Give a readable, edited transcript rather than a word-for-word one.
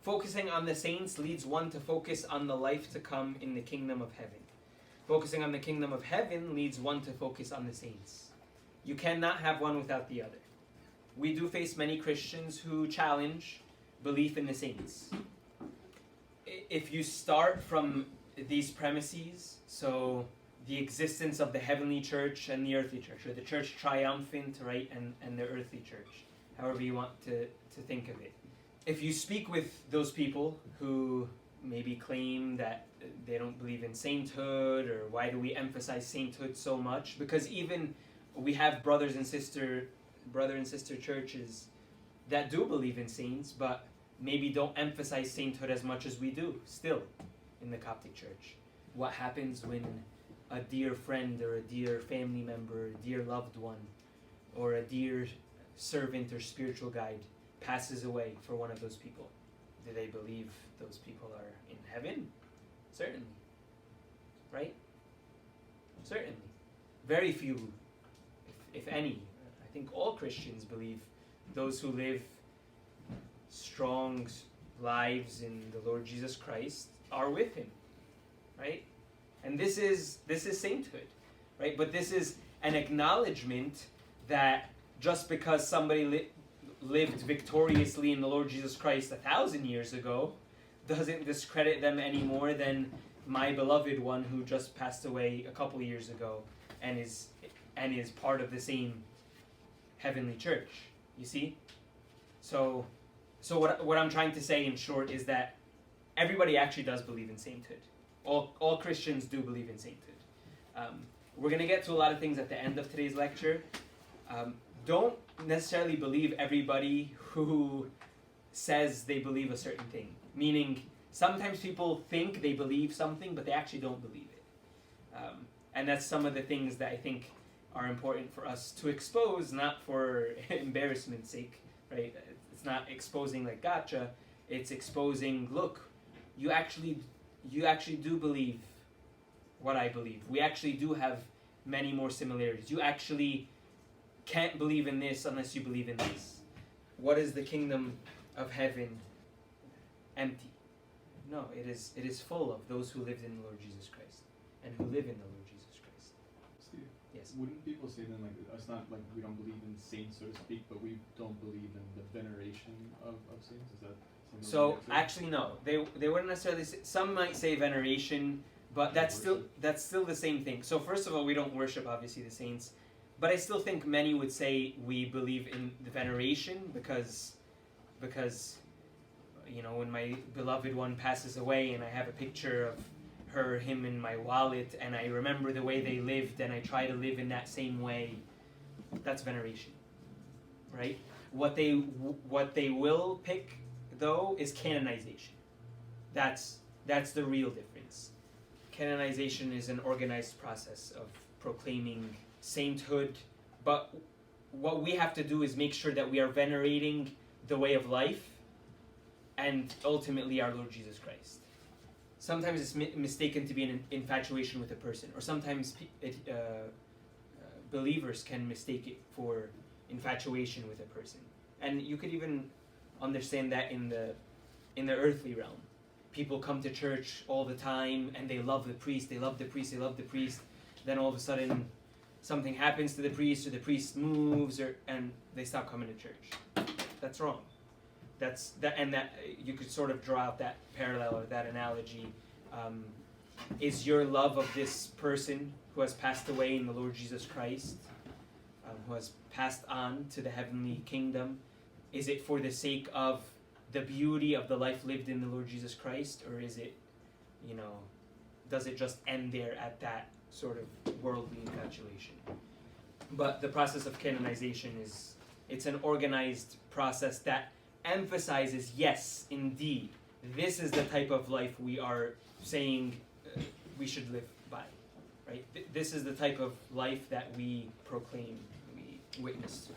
Focusing on the saints leads one to focus on the life to come in the kingdom of heaven. Focusing on the kingdom of heaven leads one to focus on the saints. You cannot have one without the other. We do face many Christians who challenge belief in the saints. If you start from these premises, so the existence of the heavenly church and the earthly church, or the church triumphant, right, and the earthly church, however you want to think of it. If you speak with those people who maybe claim that they don't believe in sainthood, or why do we emphasize sainthood so much? Because even we have brother and sister churches that do believe in saints, but maybe don't emphasize sainthood as much as we do still in the Coptic Church. What happens when a dear friend or a dear family member, a dear loved one, or a dear servant or spiritual guide passes away for one of those people? Do they believe those people are in heaven? Certainly. Right? Certainly. Very few, if any. I think all Christians believe those who live strong lives in the Lord Jesus Christ are with him. Right? And this is sainthood. Right? But this is an acknowledgement that just because somebody lived victoriously in the Lord Jesus Christ 1,000 years ago doesn't discredit them any more than my beloved one who just passed away a couple years ago and is part of the same heavenly church. You see? So what I'm trying to say in short is that everybody actually does believe in sainthood. All Christians do believe in sainthood. We're going to get to a lot of things at the end of today's lecture. Don't necessarily believe everybody who says they believe a certain thing. Meaning, sometimes people think they believe something, but they actually don't believe it. And that's some of the things that I think are important for us to expose, not for embarrassment's sake, right? It's not exposing like gotcha. It's exposing, look, you actually do believe what I believe. We actually do have many more similarities. You actually can't believe in this unless you believe in this. What is the kingdom of heaven? Empty. No, it is full of those who lived in the Lord Jesus Christ and who live in the Lord Jesus Christ. Steve, yes. Wouldn't people say then, like, it's not like we don't believe in saints, so to speak, but we don't believe in the veneration of saints? Is that something? So actually, no, they wouldn't necessarily say. Some might say veneration, but that's still the same thing. So first of all, we don't worship obviously the saints. But I still think many would say we believe in the veneration because you know, when my beloved one passes away and I have a picture of him in my wallet and I remember the way they lived and I try to live in that same way, that's veneration, right? What they will pick though is canonization. That's the real difference. Canonization is an organized process of proclaiming sainthood, but what we have to do is make sure that we are venerating the way of life and ultimately our Lord Jesus Christ. Sometimes it's mistaken to be an infatuation with a person, or sometimes believers can mistake it for infatuation with a person. And you could even understand that in the earthly realm. People come to church all the time and they love the priest, they love the priest, they love the priest. Then all of a sudden something happens to the priest, or the priest moves, and they stop coming to church. That's wrong. That you could sort of draw out that parallel or that analogy. Is your love of this person who has passed away in the Lord Jesus Christ, who has passed on to the heavenly kingdom, is it for the sake of the beauty of the life lived in the Lord Jesus Christ, or is it, does it just end there at that sort of worldly infatuation? But the process of canonization it's an organized process that emphasizes, yes, indeed, this is the type of life we are saying we should live by, right? This is the type of life that we proclaim, we witness to.